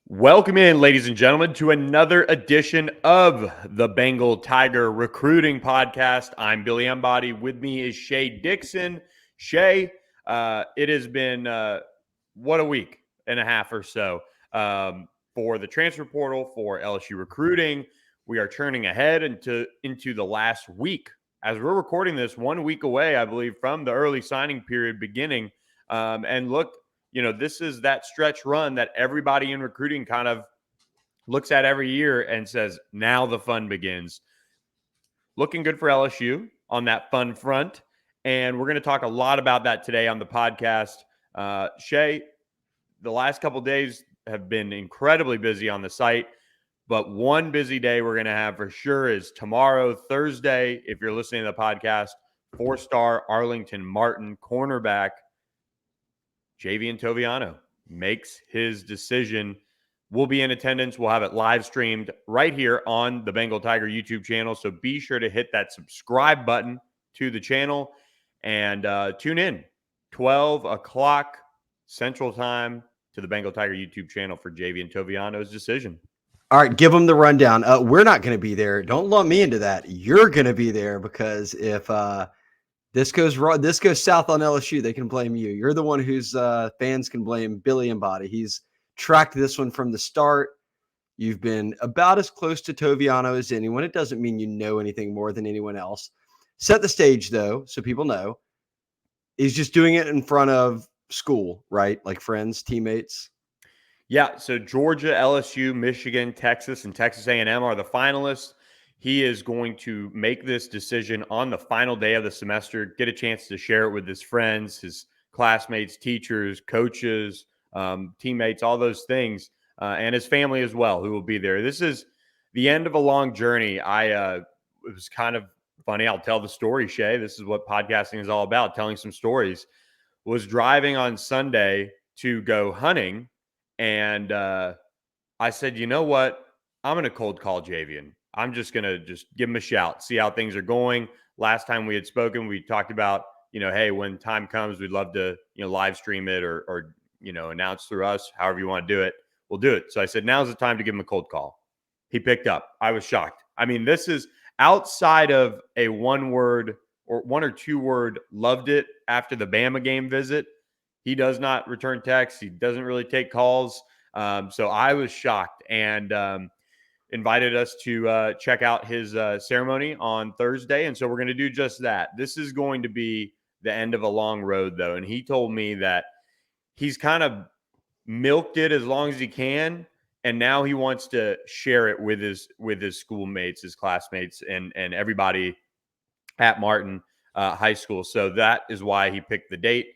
Welcome in, ladies and gentlemen, to another edition of the Bengal Tiger Recruiting Podcast. I'm Billy Embody. With me is Shay Dixon. Shay, it has been what a week and a half or so for the transfer portal for LSU recruiting. We are turning ahead into the last week as we're recording this, 1 week away, I believe, from the early signing period beginning. And look, this is that stretch run that everybody in recruiting kind of looks at every year and says, now the fun begins. Looking good for LSU on that fun front. And we're going to talk a lot about that today on the podcast. Shay, the last couple of days have been incredibly busy on the site. But one busy day we're going to have for sure is tomorrow, Thursday, if you're listening to the podcast, 4-star Arlington Martin cornerback Javien Toviano makes his decision. We'll be in attendance. We'll have it live streamed right here on the Bengal Tiger YouTube channel. So be sure to hit that subscribe button to the channel and tune in 12 o'clock Central Time to the Bengal Tiger YouTube channel for Javien Toviano's decision. All right, give them the rundown. We're not going to be there. Don't lump me into that. You're going to be there because if this goes south on LSU, they can blame you. You're the one whose fans can blame Billy Embody. He's tracked this one from the start. You've been about as close to Toviano as anyone. It doesn't mean you know anything more than anyone else. Set the stage, though, so people know. He's just doing it in front of school, right? Like friends, teammates. Yeah, so Georgia, LSU, Michigan, Texas, and Texas A&M are the finalists. He is going to make this decision on the final day of the semester, get a chance to share it with his friends, his classmates, teachers, coaches, teammates, all those things, and his family as well, who will be there. This is the end of a long journey. It was kind of funny. I'll tell the story, Shay. This is what podcasting is all about, telling some stories. Was driving on Sunday to go hunting, and I said, you know what? I'm going to cold call Javien. I'm just going to give him a shout, see how things are going. Last time we had spoken, we talked about, hey, when time comes, we'd love to, live stream it or announce through us, however you want to do it. We'll do it. So I said, now's the time to give him a cold call. He picked up. I was shocked. I mean, this is outside of a one or two word loved it after the Bama game visit. He does not return texts. He doesn't really take calls. So I was shocked and invited us to check out his ceremony on Thursday. And so we're going to do just that. This is going to be the end of a long road, though. And he told me that he's kind of milked it as long as he can. And now he wants to share it with his schoolmates, his classmates, and everybody at Martin High School. So that is why he picked the date.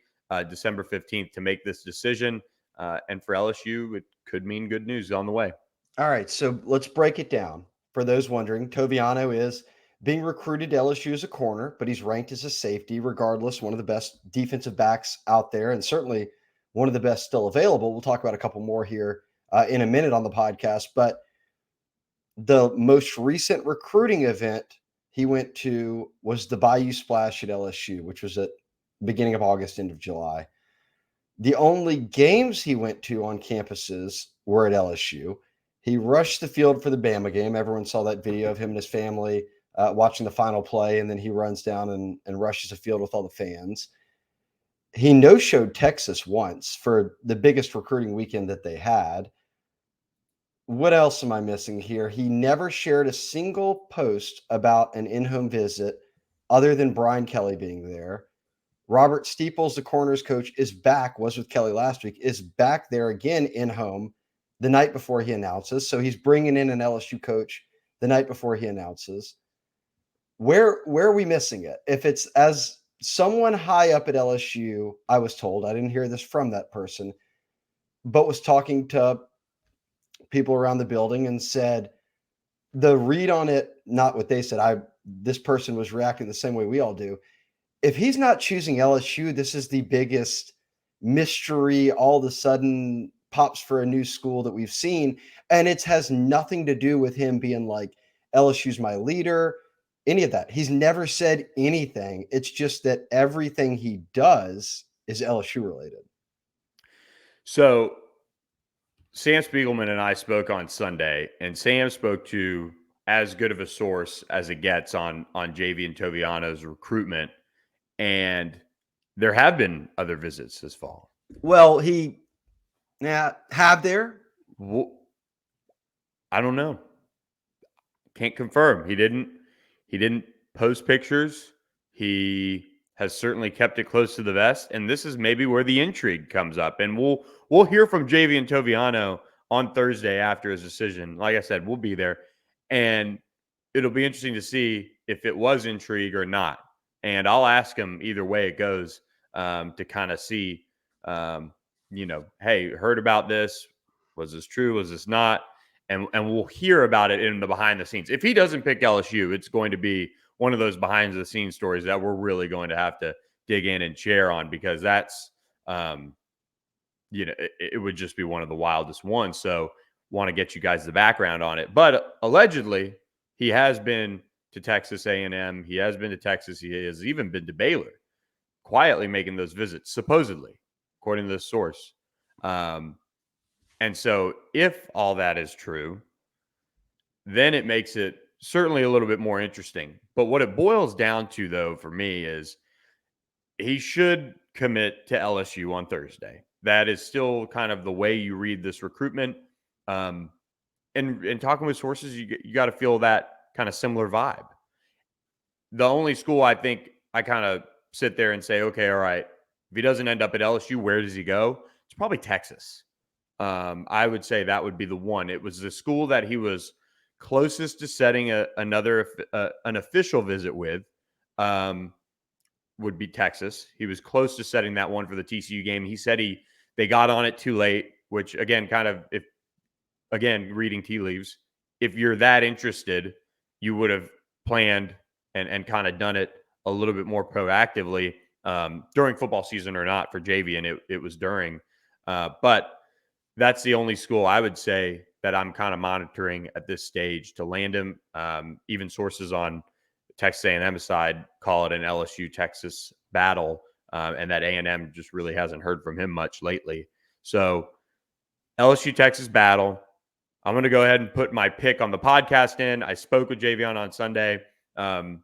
December 15th to make this decision. And for LSU, it could mean good news on the way. All right, so let's break it down. For those wondering, Toviano is being recruited to LSU as a corner, but he's ranked as a safety regardless, one of the best defensive backs out there and certainly one of the best still available. We'll talk about a couple more here in a minute on the podcast, but the most recent recruiting event he went to was the Bayou Splash at LSU, which was at beginning of August, end of July. The only games he went to on campuses were at LSU. He rushed the field for the Bama game. Everyone saw that video of him and his family watching the final play, and then he runs down and rushes the field with all the fans. He no-showed Texas once for the biggest recruiting weekend that they had. What else am I missing here? He never shared a single post about an in-home visit other than Brian Kelly being there. Robert Steeples, the corners coach, was with Kelly last week, is back there again in home the night before he announces. So he's bringing in an LSU coach the night before he announces. Where are we missing it? If it's as someone high up at LSU, I was told, I didn't hear this from that person, but was talking to people around the building and said, the read on it, not what they said, this person was reacting the same way we all do. If he's not choosing LSU, this is the biggest mystery all of a sudden pops for a new school that we've seen. And it has nothing to do with him being like, LSU's my leader, any of that. He's never said anything. It's just that everything he does is LSU related. So Sam Spiegelman and I spoke on Sunday, and Sam spoke to as good of a source as it gets on Javien Toviano's recruitment, and there have been other visits this fall. Well, have there? Well, I don't know. Can't confirm. He didn't post pictures. He has certainly kept it close to the vest, and this is maybe where the intrigue comes up. And we'll hear from Javien Toviano on Thursday after his decision. Like I said, we'll be there, and it'll be interesting to see if it was intrigue or not. And I'll ask him either way it goes, to kind of see, hey, heard about this? Was this true? Was this not? And we'll hear about it in the behind the scenes. If he doesn't pick LSU, it's going to be one of those behind the scenes stories that we're really going to have to dig in and share on, because that's, it would just be one of the wildest ones. So want to get you guys the background on it. But allegedly, he has been to Texas A&M. He has been to Texas. He has even been to Baylor, quietly making those visits, supposedly, according to this source. And so if all that is true, then it makes it certainly a little bit more interesting. But what it boils down to, though, for me is he should commit to LSU on Thursday. That is still kind of the way you read this recruitment. And talking with sources, you got to feel that kind of similar vibe. The only school I think I kind of sit there and say, okay, all right, if he doesn't end up at LSU, where does he go? It's probably Texas. I would say that would be the one. It was the school that he was closest to setting an official visit with, would be Texas. He was close to setting that one for the TCU game. He said they got on it too late, which again, reading tea leaves, if you're that interested, you would have planned and kind of done it a little bit more proactively, during football season or not for Javien. It was during, but that's the only school I would say that I'm kind of monitoring at this stage to land him. Even sources on Texas A&M side call it an LSU Texas battle, and that A&M just really hasn't heard from him much lately. So LSU Texas battle. I'm going to go ahead and put my pick on the podcast in. I spoke with Javien on Sunday, and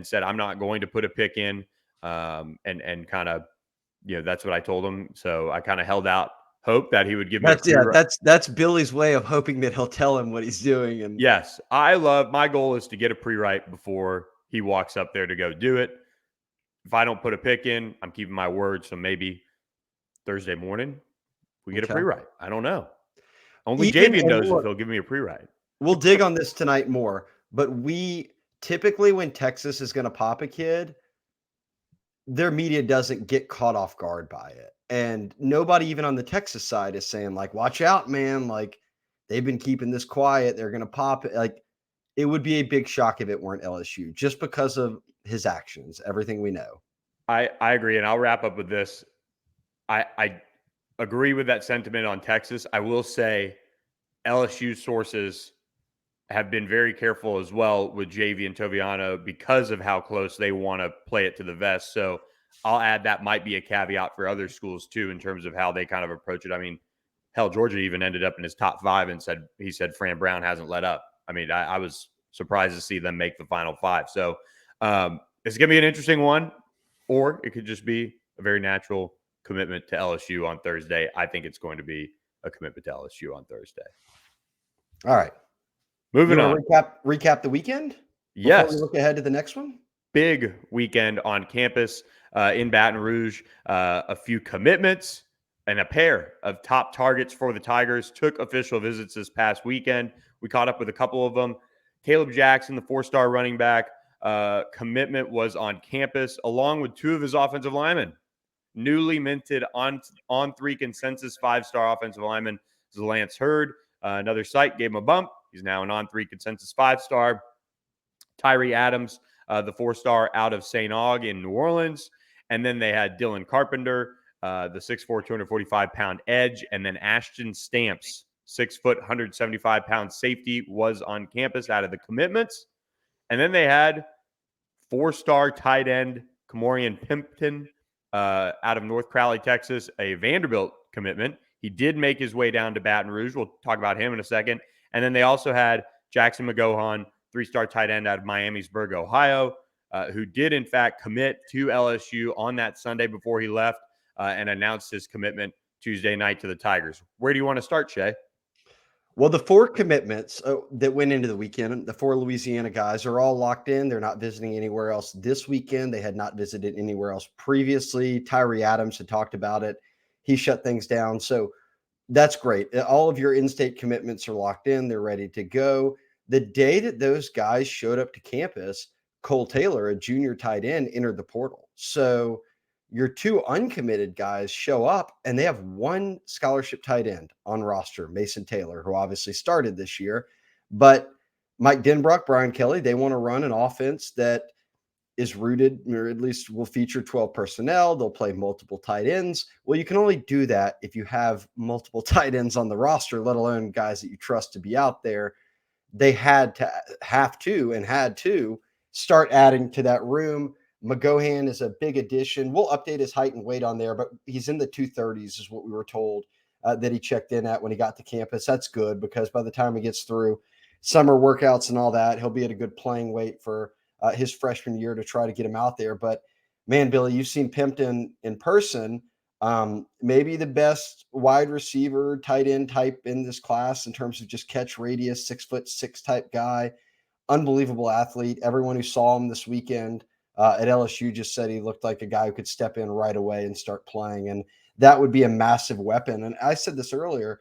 said I'm not going to put a pick in, and kind of, that's what I told him. So I kind of held out hope that he would give me that's Billy's way of hoping that he'll tell him what he's doing. And yes, my goal is to get a pre-write before he walks up there to go do it. If I don't put a pick in, I'm keeping my word. So maybe Thursday morning we get a pre-write. I don't know. Only Javien knows if he'll give me a pre-write. We'll dig on this tonight more, but we typically, when Texas is going to pop a kid, their media doesn't get caught off guard by it. And nobody even on the Texas side is saying, like, watch out, man. Like, they've been keeping this quiet. They're going to pop it. Like, it would be a big shock if it weren't LSU, just because of his actions, everything we know. I agree. And I'll wrap up with this. I agree with that sentiment on Texas. I will say LSU sources have been very careful as well with Javien Toviano because of how close they want to play it to the vest. So I'll add that might be a caveat for other schools too, in terms of how they kind of approach it. I mean, hell, Georgia even ended up in his top 5 and he said Fran Brown hasn't let up. I mean, I was surprised to see them make the final 5. So it's going to be an interesting one, or it could just be a very natural commitment to LSU on Thursday. I think it's going to be a commitment to LSU on Thursday. All right. Moving on. Recap the weekend? Yes. Before we look ahead to the next one? Big weekend on campus in Baton Rouge. A few commitments and a pair of top targets for the Tigers took official visits this past weekend. We caught up with a couple of them. Caleb Jackson, the 4-star running back, commitment was on campus, along with 2 of his offensive linemen. Newly minted on-3 consensus 5-star offensive lineman is Lance Hurd. Another site gave him a bump. He's now an on-3 consensus 5-star. Tyree Adams, the 4-star out of St. Aug in New Orleans. And then they had Dylan Carpenter, the 6'4", 245-pound edge. And then Ashton Stamps, 6 foot, 175-pound safety, was on campus out of the commitments. And then they had 4-star tight end Kamorian Pimpton, out of North Crowley, Texas, a Vanderbilt commitment. He did make his way down to Baton Rouge. We'll talk about him in a second. And then they also had Jackson McGohan, 3-star tight end out of Miamisburg, Ohio, who did, in fact, commit to LSU on that Sunday before he left and announced his commitment Tuesday night to the Tigers. Where do you want to start, Shay? Well, the 4 commitments that went into the weekend, the 4 Louisiana guys are all locked in. They're not visiting anywhere else this weekend. They had not visited anywhere else previously. Tyree Adams had talked about it. He shut things down. So that's great. All of your in-state commitments are locked in. They're ready to go. The day that those guys showed up to campus, Cole Taylor, a junior tight end, entered the portal. So your 2 uncommitted guys show up and they have 1 scholarship tight end on roster, Mason Taylor, who obviously started this year. But Mike Denbrock, Brian Kelly, they want to run an offense that is rooted, or at least will feature 12 personnel. They'll play multiple tight ends. Well, you can only do that if you have multiple tight ends on the roster, let alone guys that you trust to be out there. They had to start adding to that room. McGohan is a big addition. We'll update his height and weight on there, but he's in the 230s is what we were told that he checked in at when he got to campus. That's good because by the time he gets through summer workouts and all that, he'll be at a good playing weight for his freshman year to try to get him out there. But man, Billy, you've seen Pimpton in person. Maybe the best wide receiver, tight end type in this class in terms of just catch radius, 6'6" type guy, unbelievable athlete. Everyone who saw him this weekend at LSU just said he looked like a guy who could step in right away and start playing. And that would be a massive weapon. And I said this earlier,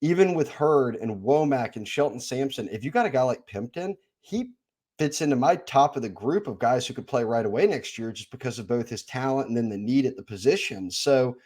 even with Hurd and Womack and Shelton Sampson, if you got a guy like Pimpton, he fits into my top of the group of guys who could play right away next year just because of both his talent and then the need at the position. So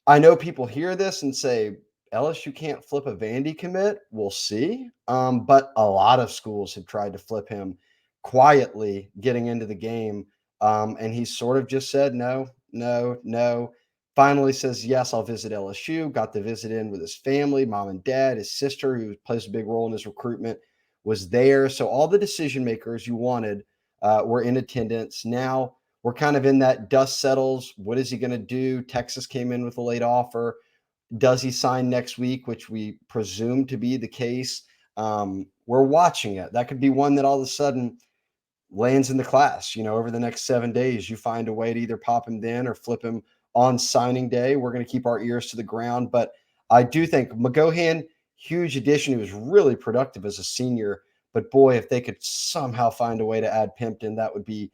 I know people hear this and say, LSU can't flip a Vandy commit. We'll see. But a lot of schools have tried to flip him quietly getting into the game. And he sort of just said, no, no, no. Finally says, yes, I'll visit LSU. Got the visit in with his family, mom and dad, his sister, who plays a big role in his recruitment, was there. So all the decision makers you wanted were in attendance. Now we're kind of in that dust settles. What is he going to do? Texas came in with a late offer. Does he sign next week, which we presume to be the case? We're watching it. That could be one that all of a sudden lands in the class. Over the next 7 days, you find a way to either pop him then or flip him on signing day. We're going to keep our ears to the ground. But I do think McGohan, huge addition. He was really productive as a senior. But boy, if they could somehow find a way to add Pimpton, that would be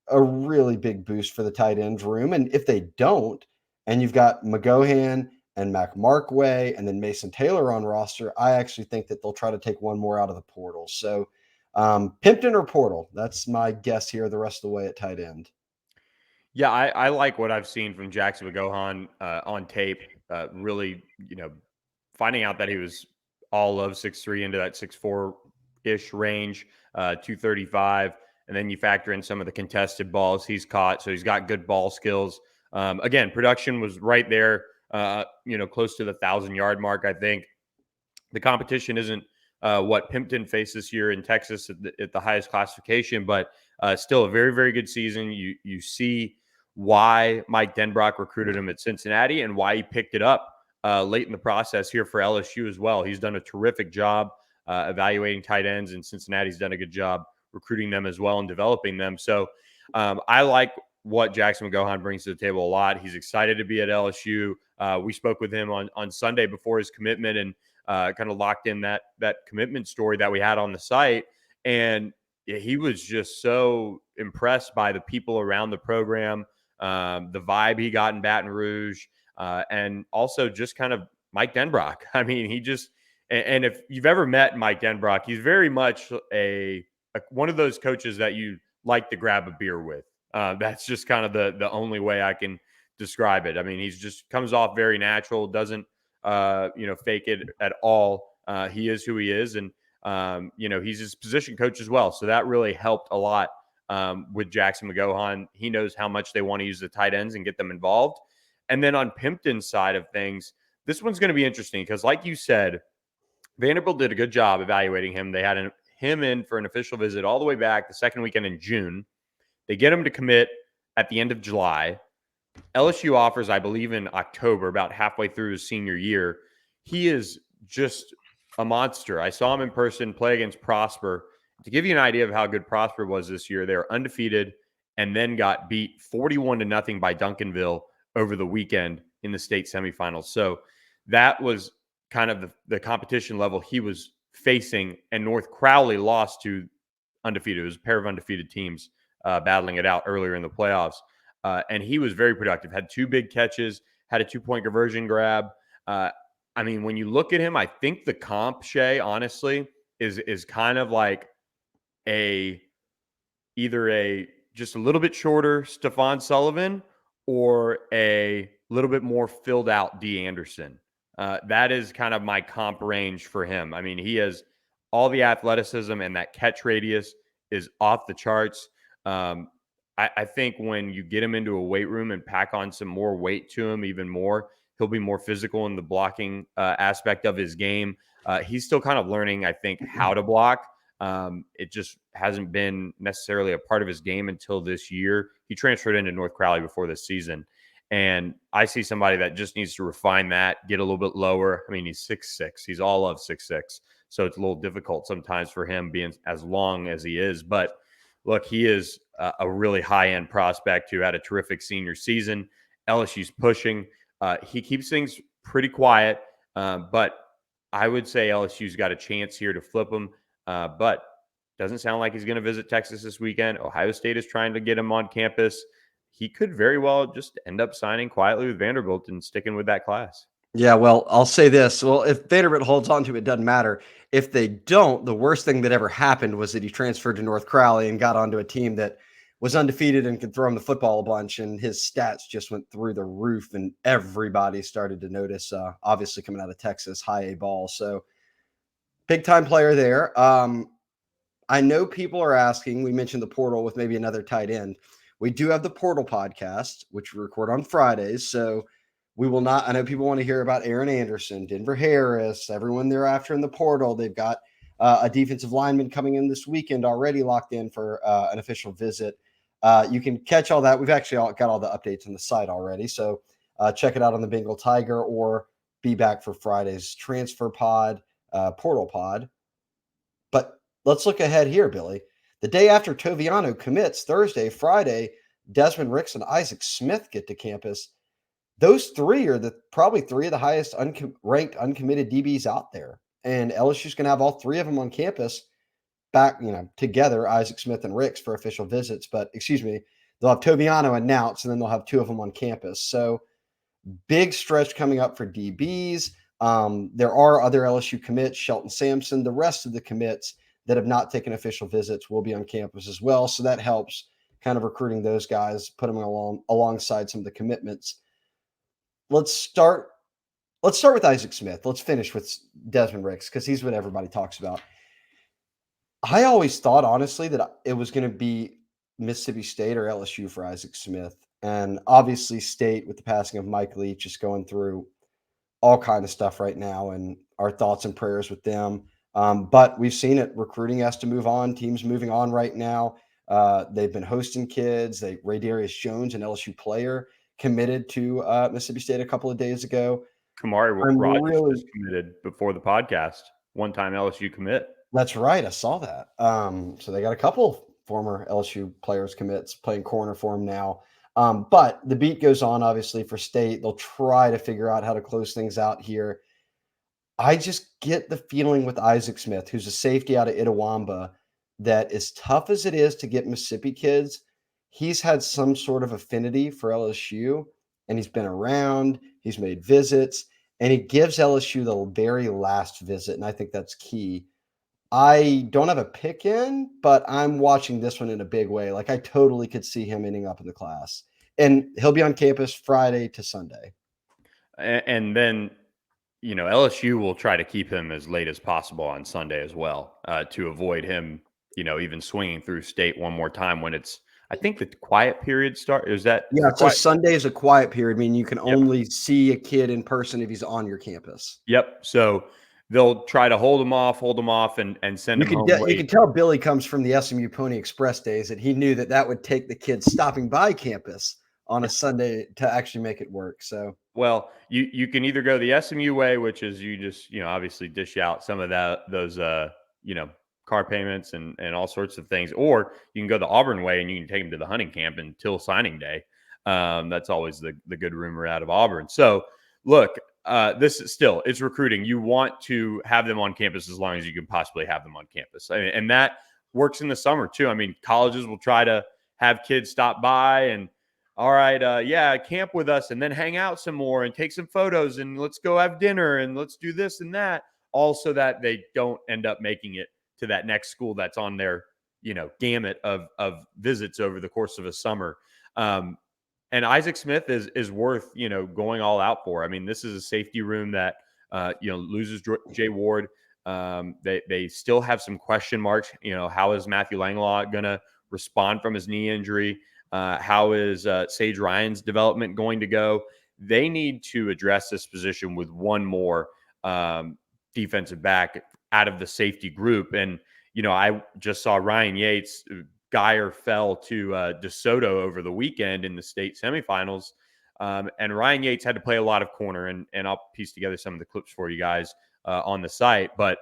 a really big boost for the tight end room. And if they don't, and you've got McGohan and Mac Markway and then Mason Taylor on roster, I actually think that they'll try to take one more out of the portal. So Pimpton or portal, that's my guess here the rest of the way at tight end. Yeah, I like what I've seen from Jackson McGohan on tape. Really, finding out that he was all of 6'3" into that 6'4" range, 235. And then you factor in some of the contested balls he's caught. So he's got good ball skills. Again, production was right there, close to the 1,000-yard mark, I think. The competition isn't what Pimpton faced this year in Texas at the highest classification, but still a very, very good season. You see why Mike Denbrock recruited him at Cincinnati and why he picked it up late in the process here for LSU as well. He's done a terrific job evaluating tight ends, and Cincinnati's done a good job recruiting them as well and developing them. So I like what Jackson McGohan brings to the table a lot. He's excited to be at LSU. We spoke with him on Sunday before his commitment and kind of locked in that commitment story that we had on the site. And he was just so impressed by the people around the program, the vibe he got in Baton Rouge, and also just kind of Mike Denbrock. I mean, and if you've ever met Mike Denbrock, he's very much one of those coaches that you like to grab a beer with. That's just kind of the only way I can describe it. I mean, he's just comes off very natural, doesn't fake it at all. He is who he is, and he's his position coach as well. So that really helped a lot with Jackson McGohan. He knows how much they want to use the tight ends and get them involved. And then on Pimpton's side of things, this one's going to be interesting because, like you said, Vanderbilt did a good job evaluating him. They had him in for an official visit all the way back the second weekend in June. They get him to commit at the end of July. LSU offers, I believe, in October, about halfway through his senior year. He is just a monster. I saw him in person play against Prosper. To give you an idea of how good Prosper was this year, they were undefeated and then got beat 41-0 by Duncanville over the weekend in the state semifinals. So that was kind of the competition level he was facing. And North Crowley lost to undefeated. It was a pair of undefeated teams battling it out earlier in the playoffs. And he was very productive, had 2 big catches, had a 2-point conversion grab. I mean, when you look at him, I think the comp, Shay, honestly, is kind of like either a just a little bit shorter Stephon Sullivan or a little bit more filled out D. Anderson. That is kind of my comp range for him. I mean, he has all the athleticism, and that catch radius is off the charts. I think when you get him into a weight room and pack on some more weight to him, even more, he'll be more physical in the blocking aspect of his game. He's still kind of learning, I think, how to block. It just hasn't been necessarily a part of his game until this year. He transferred into North Crowley before this season. And I see somebody that just needs to refine that, get a little bit lower. I mean, he's 6'6". He's all of 6'6". So it's a little difficult sometimes for him being as long as he is. But look, he is a really high-end prospect who had a terrific senior season. LSU's pushing. He keeps things pretty quiet, but I would say LSU's got a chance here to flip him. But doesn't sound like he's going to visit Texas this weekend. Ohio State is trying to get him on campus. He could very well just end up signing quietly with Vanderbilt and sticking with that class. Yeah, well, I'll say this. Well, if Vanderbilt holds on to it, doesn't matter. If they don't, the worst thing that ever happened was that he transferred to North Crowley and got onto a team that was undefeated and could throw him the football a bunch, and his stats just went through the roof, and everybody started to notice, obviously coming out of Texas, high A ball. So big time player there. I know people are asking, we mentioned the portal with maybe another tight end. We do have the portal podcast, which we record on Fridays. So we will not, I know people want to hear about Aaron Anderson, Denver Harris, everyone they're after in the portal. They've got a defensive lineman coming in this weekend already locked in for an official visit. You can catch all that. We've actually got all the updates on the site already. So check it out on the Bengal Tiger or be back for Friday's transfer pod, portal pod. But let's look ahead here, Billy. The day after Toviano commits, Thursday, Friday, Desmond Ricks and Isaac Smith get to campus. Those 3 are probably 3 of the highest ranked uncommitted DBs out there. And LSU's going to have all 3 of them on campus back, together, Isaac Smith and Ricks for official visits. But they'll have Toviano announced, and then they'll have 2 of them on campus. So big stretch coming up for DBs. There are other LSU commits, Shelton Sampson. The rest of the commits that have not taken official visits will be on campus as well. So that helps kind of recruiting those guys, put them alongside some of the commitments. Let's start with Isaac Smith. Let's finish with Desmond Ricks because he's what everybody talks about. I always thought, honestly, that it was going to be Mississippi State or LSU for Isaac Smith. And obviously State, with the passing of Mike Leach, just going through all kind of stuff right now, and our thoughts and prayers with them. But we've seen it. Recruiting has to move on. Teams moving on right now. They've been hosting kids. Ray Darius Jones, an LSU player, committed to Mississippi State a couple of days ago. Kamari Rogers just committed before the podcast. One-time LSU commit. That's right. I saw that. So they got a couple former LSU players commits playing corner for him now. But the beat goes on, obviously, for State. They'll try to figure out how to close things out here. I just get the feeling with Isaac Smith, who's a safety out of Itawamba, that as tough as it is to get Mississippi kids, he's had some sort of affinity for LSU, and he's been around, he's made visits, and he gives LSU the very last visit, and I think that's key. I don't have a pick in, but I'm watching this one in a big way. Like, I totally could see him ending up in the class. And he'll be on campus Friday to Sunday. And then, LSU will try to keep him as late as possible on Sunday as well to avoid him, even swinging through State one more time when it's, I think the quiet period start. Is that? Yeah, so Sunday is a quiet period. I mean, you can only see a kid in person if he's on your campus. Yep. So they'll try to hold him off, and send him home late. You can tell Billy comes from the SMU Pony Express days that he knew that would take the kids stopping by campus on a Sunday to actually make it work. So Well, you can either go the SMU way, which is you just, obviously dish out some of those car payments and all sorts of things, or you can go the Auburn way and you can take them to the hunting camp until signing day. That's always the good rumor out of Auburn. So look, this is still, it's recruiting. You want to have them on campus as long as you can possibly have them on campus. And that works in the summer too. I mean, colleges will try to have kids stop by and, all right, camp with us and then hang out some more and take some photos and let's go have dinner and let's do this and that, all so that they don't end up making it to that next school that's on their, gamut of visits over the course of a summer. And Isaac Smith is worth, going all out for. I mean, this is a safety room that, loses Jay Ward. They still have some question marks. How is Matthew Langlaw going to respond from his knee injury? How is Sage Ryan's development going to go? They need to address this position with one more defensive back out of the safety group. And, I just saw Ryan Yates. Geyer fell to DeSoto over the weekend in the state semifinals. And Ryan Yates had to play a lot of corner. And I'll piece together some of the clips for you guys on the site. But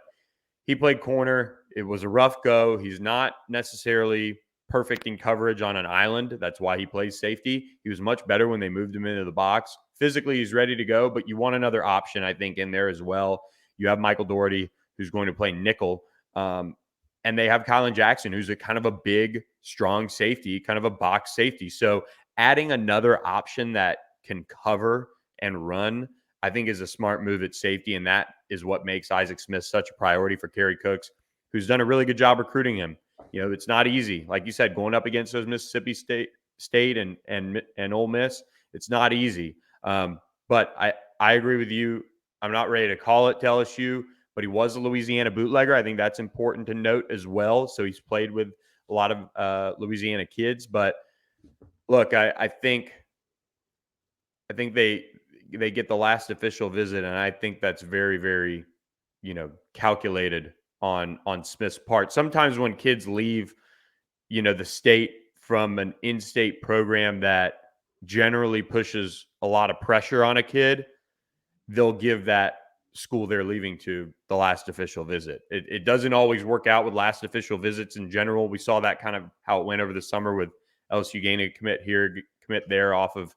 he played corner. It was a rough go. He's not necessarily perfect in coverage on an island. That's why he plays safety. He was much better when they moved him into the box. Physically, he's ready to go, but you want another option, I think, in there as well. You have Michael Doherty, who's going to play nickel. And they have Kylan Jackson, who's a kind of a big, strong safety, kind of a box safety. So adding another option that can cover and run, I think, is a smart move at safety. And that is what makes Isaac Smith such a priority for Kerry Cooks, who's done a really good job recruiting him. It's not easy. Like you said, going up against those Mississippi State and Ole Miss, it's not easy. But I agree with you. I'm not ready to call it to LSU, but he was a Louisiana bootlegger. I think that's important to note as well. So he's played with a lot of Louisiana kids. But look, I think they get the last official visit, and I think that's very, very, calculated on Smith's part. Sometimes when kids leave, the state from an in-state program that generally pushes a lot of pressure on a kid, they'll give that school they're leaving to the last official visit. It doesn't always work out with last official visits in general. We saw that kind of how it went over the summer with LSU gaining a commit here, commit there off of,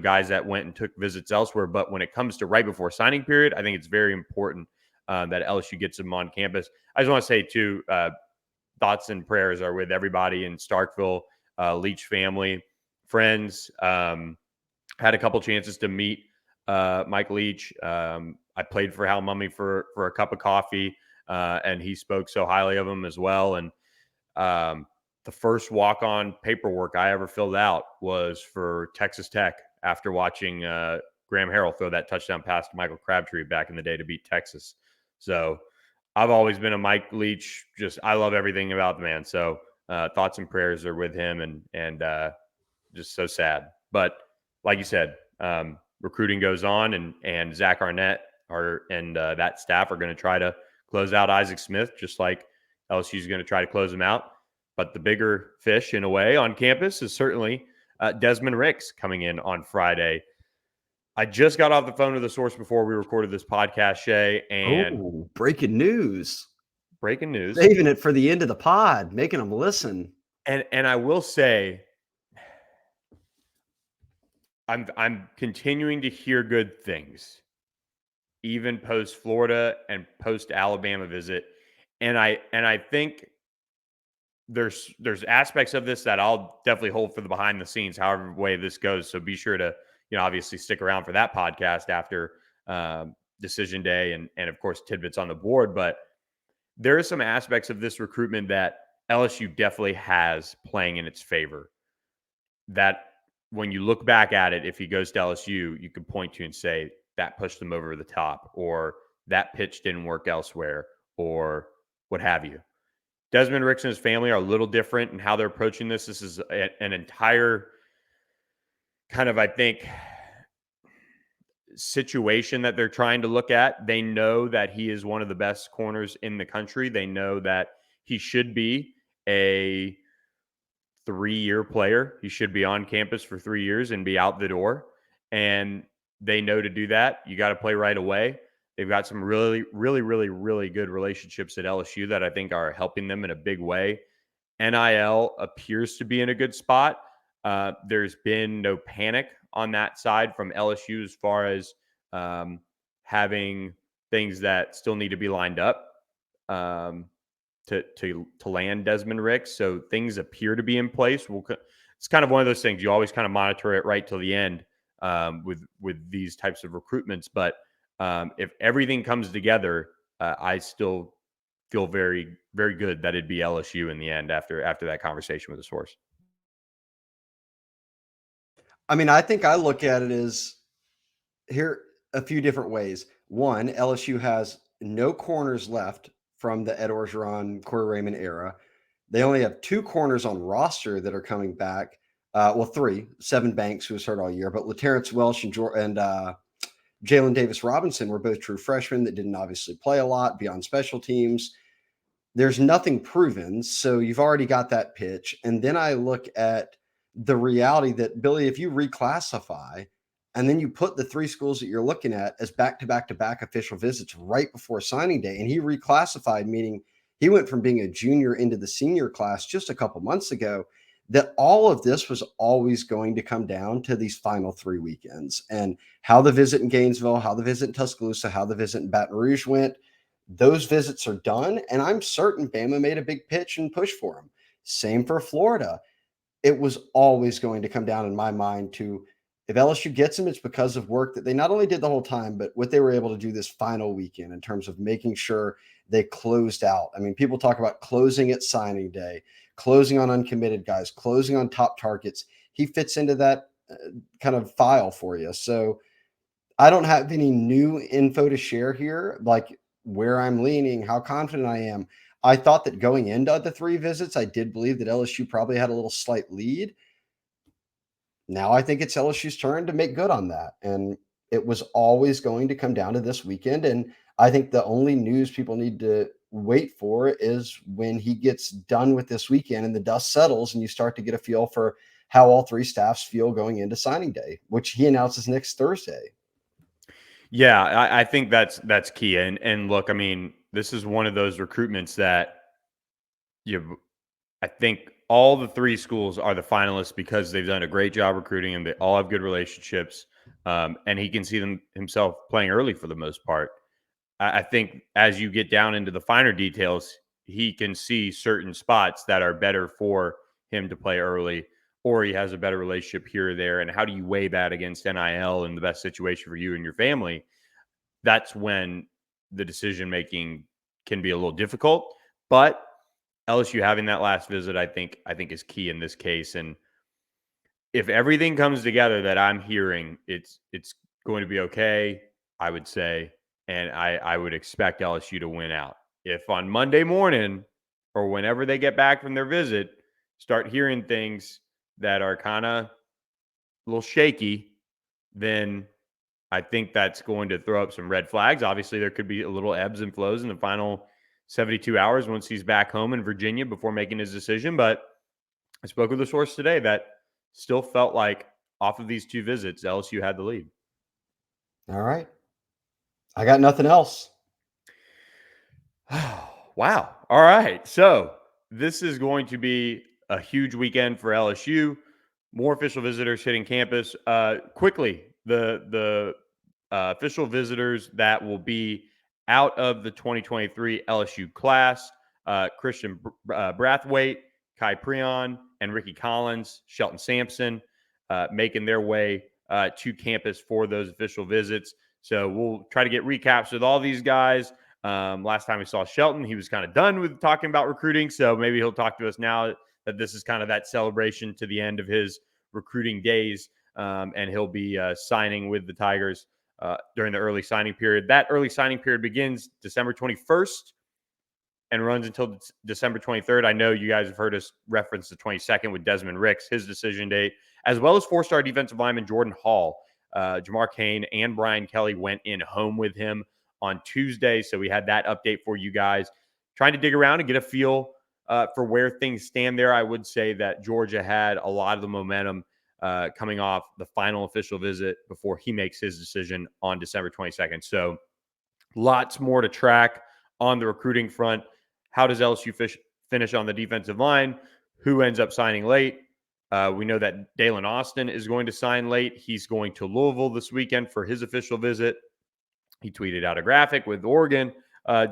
guys that went and took visits elsewhere. But when it comes to right before signing period, I think it's very important that LSU gets them on campus. I just want to say too, thoughts and prayers are with everybody in Starkville, Leach family, friends. Had a couple chances to meet Mike Leach. I played for Hal Mummy for a cup of coffee, and he spoke so highly of him as well. And the first walk-on paperwork I ever filled out was for Texas Tech after watching Graham Harrell throw that touchdown pass to Michael Crabtree back in the day to beat Texas. So I've always been a Mike Leach. I love everything about the man. So thoughts and prayers are with him, and just so sad. But like you said, recruiting goes on, and Zach Arnett and that staff are going to try to close out Isaac Smith, just like LSU is going to try to close him out. But the bigger fish, in a way, on campus is certainly Desmond Ricks coming in on Friday. I just got off the phone with a source before we recorded this podcast, Shay, and breaking news. Saving it for the end of the pod, making them listen. And I will say, I'm continuing to hear good things, even post Florida and post Alabama visit. And I think there's aspects of this that I'll definitely hold for the behind the scenes, however way this goes. So be sure to, obviously stick around for that podcast after decision day and of course tidbits on the board. But there are some aspects of this recruitment that LSU definitely has playing in its favor, that when you look back at it, if he goes to LSU, you can point to and say that pushed them over the top, or that pitch didn't work elsewhere, or what have you. Desmond Ricks and his family are a little different in how they're approaching this. This is an entire kind of, I think, situation that they're trying to look at. They know that he is one of the best corners in the country. They know that he should be a 3-year player. He should be on campus for 3 years and be out the door. And they know to do that, you got to play right away. They've got some really, really, really, really good relationships at LSU that I think are helping them in a big way. NIL appears to be in a good spot. There's been no panic on that side from LSU as far as having things that still need to be lined up um, to land Desmond Ricks. So things appear to be in place. It's kind of one of those things you always kind of monitor it right till the end with these types of recruitments. But if everything comes together, I still feel very, very good that it'd be LSU in the end after that conversation with the source. I mean, I think I look at it as here a few different ways. One, LSU has no corners left from the Ed Orgeron, Corey Raymond era. They only have 2 corners on roster that are coming back. Well, 3, Seven Banks, who was hurt all year, but LaTerrence Welsh and Jalen Davis Robinson were both true freshmen that didn't obviously play a lot beyond special teams. There's nothing proven, so you've already got that pitch. And then I look at the reality that, Billy, if you reclassify and then you put the 3 schools that you're looking at as back-to-back-to-back official visits right before signing day, and he reclassified, meaning he went from being a junior into the senior class just a couple months ago, that all of this was always going to come down to these final 3 weekends and how the visit in Gainesville, how the visit in Tuscaloosa, how the visit in Baton Rouge went. Those visits are done, and I'm certain Bama made a big pitch and push for him. Same for Florida. It was always going to come down in my mind to, if LSU gets him, it's because of work that they not only did the whole time, but what they were able to do this final weekend in terms of making sure they closed out. I mean, people talk about closing at signing day, closing on uncommitted guys, closing on top targets. He fits into that kind of file for you. So I don't have any new info to share here, like where I'm leaning, how confident I am. I thought that going into the 3 visits, I did believe that LSU probably had a little slight lead. Now I think it's LSU's turn to make good on that. And it was always going to come down to this weekend. And I think the only news people need to wait for is when he gets done with this weekend and the dust settles and you start to get a feel for how all 3 staffs feel going into signing day, which he announces next Thursday. Yeah, I think that's key. And look, I mean, this is one of those recruitments that I think all the 3 schools are the finalists because they've done a great job recruiting and they all have good relationships. And he can see them himself playing early for the most part. I think as you get down into the finer details, he can see certain spots that are better for him to play early, or he has a better relationship here or there. And how do you weigh that against NIL and the best situation for you and your family? That's when the decision making can be a little difficult. But LSU having that last visit, I think is key in this case. And if everything comes together that I'm hearing, it's going to be okay, I would say, and I would expect LSU to win out. If on Monday morning or whenever they get back from their visit, start hearing things that are kind of a little shaky, then I think that's going to throw up some red flags. Obviously, there could be a little ebbs and flows in the final 72 hours once he's back home in Virginia before making his decision. But I spoke with a source today that still felt like off of these 2 visits, LSU had the lead. All right. I got nothing else. Wow. All right. So this is going to be a huge weekend for LSU. More official visitors hitting campus. Quickly, the official visitors that will be out of the 2023 LSU class: Christian Brathwaite, Kai Prion, and Ricky Collins, Shelton Sampson, making their way to campus for those official visits. So we'll try to get recaps with all these guys. Last time we saw Shelton, he was kind of done with talking about recruiting. So maybe he'll talk to us now that this is kind of that celebration to the end of his recruiting days. And he'll be signing with the Tigers during the early signing period. That early signing period begins December 21st and runs until December 23rd. I know you guys have heard us reference the 22nd with Desmond Ricks, his decision date, as well as 4-star defensive lineman Jordan Hall. Jamar Cain and Brian Kelly went in home with him on Tuesday. So we had that update for you guys. Trying to dig around and get a feel for where things stand there. I would say that Georgia had a lot of the momentum coming off the final official visit before he makes his decision on December 22nd. So lots more to track on the recruiting front. How does LSU finish on the defensive line? Who ends up signing late? We know that Dalen Austin is going to sign late. He's going to Louisville this weekend for his official visit. He tweeted out a graphic with Oregon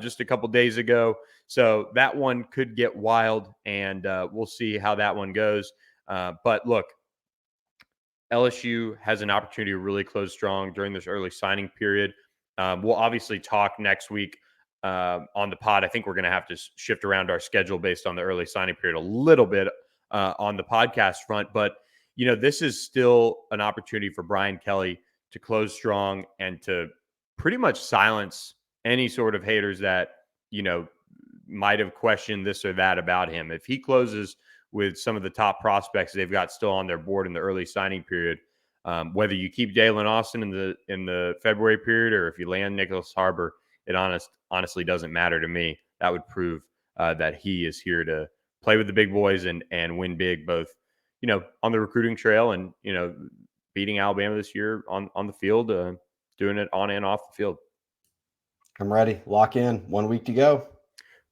just a couple days ago. So that one could get wild, and we'll see how that one goes. But look, LSU has an opportunity to really close strong during this early signing period. We'll obviously talk next week on the pod. I think we're going to have to shift around our schedule based on the early signing period a little bit on the podcast front. But, this is still an opportunity for Brian Kelly to close strong and to pretty much silence any sort of haters that, might have questioned this or that about him. If he closes with some of the top prospects they've got still on their board in the early signing period, whether you keep Dalen Austin in the February period or if you land Nicholas Harbor, it honestly doesn't matter to me. That would prove that he is here to play with the big boys and win big, both on the recruiting trail and beating Alabama this year on the field, doing it on and off the field. I'm ready. Lock in. 1 week to go.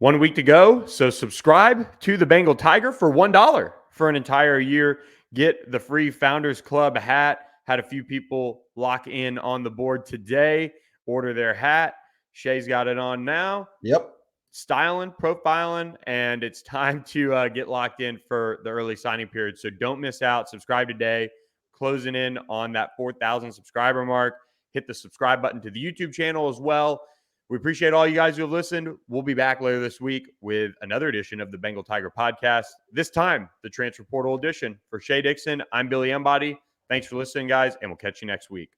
1 week to go. So subscribe to the Bengal Tiger for $1 for an entire year. Get the free Founders Club hat. Had a few people lock in on the board today. Order their hat. Shay's got it on now. Yep. Styling, profiling, and it's time to get locked in for the early signing period. So don't miss out. Subscribe today. Closing in on that 4,000 subscriber mark. Hit the subscribe button to the YouTube channel as well. We appreciate all you guys who have listened. We'll be back later this week with another edition of the Bengal Tiger podcast. This time, the Transfer Portal edition. For Shay Dixon, I'm Billy Embody. Thanks for listening, guys, and we'll catch you next week.